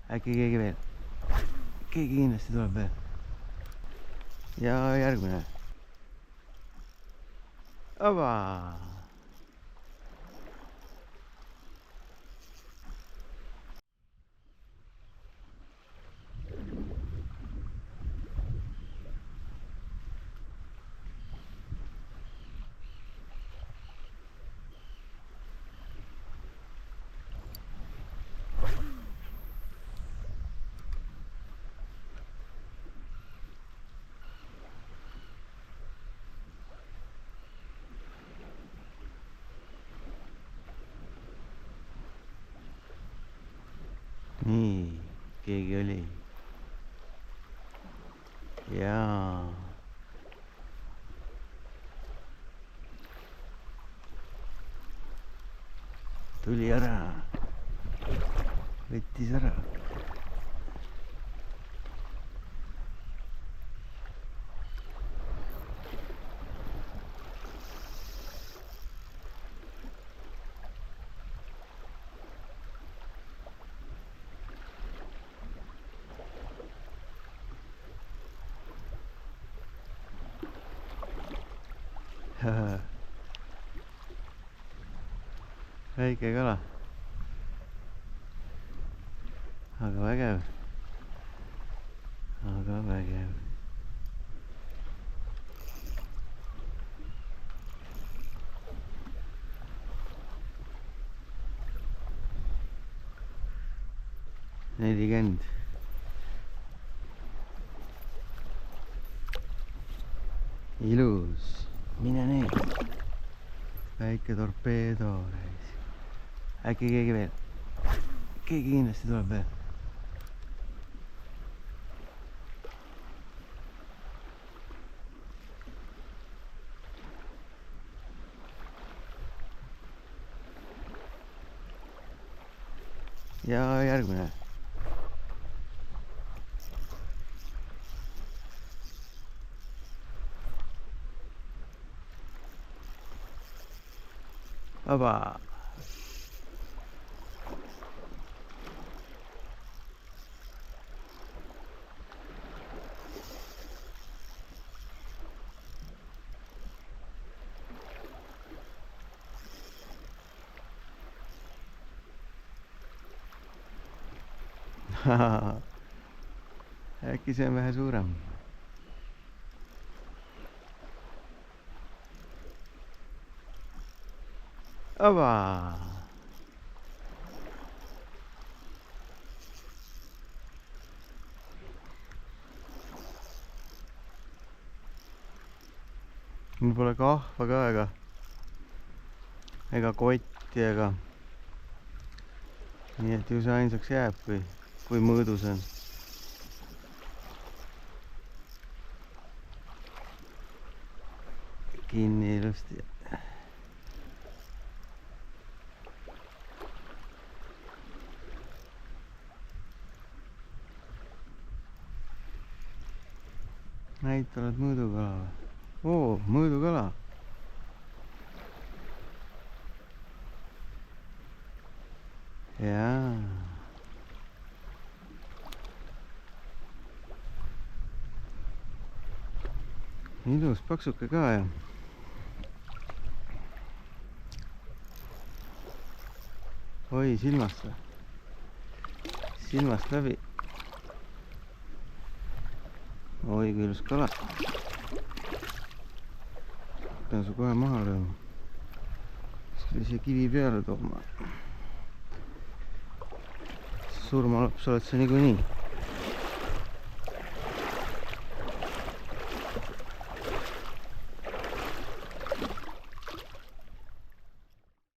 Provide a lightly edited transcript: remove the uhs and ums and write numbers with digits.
äkki keegi veel, keegi kindlasti tuleb veel. ja järgmine. Aba. nii, keegi oli. jaa. tuli ära. võttis ära. väike kala, aga vägev, nelikümmend. ilus, mine nüüd. väike torpeedo. äkki keegi veel, keegi kindlasti tuleb veel. ja järgmine. vaba. äkki see on vähe suurem. aba. mul pole kahva ka ega kotti ega. nii et ju see ainsaks jääb, kui mõõdus on. kinni ilusti. näita, oled mõõdukala või? oo, mõõdukala. jaa. ilus paksuke ka ja. oi, silmast või? silmast läbi. oi, kui ilus kala. pean su kohe maha lööma. siis tuli siia kivi peale tooma. surmalaps oled sa niikuinii.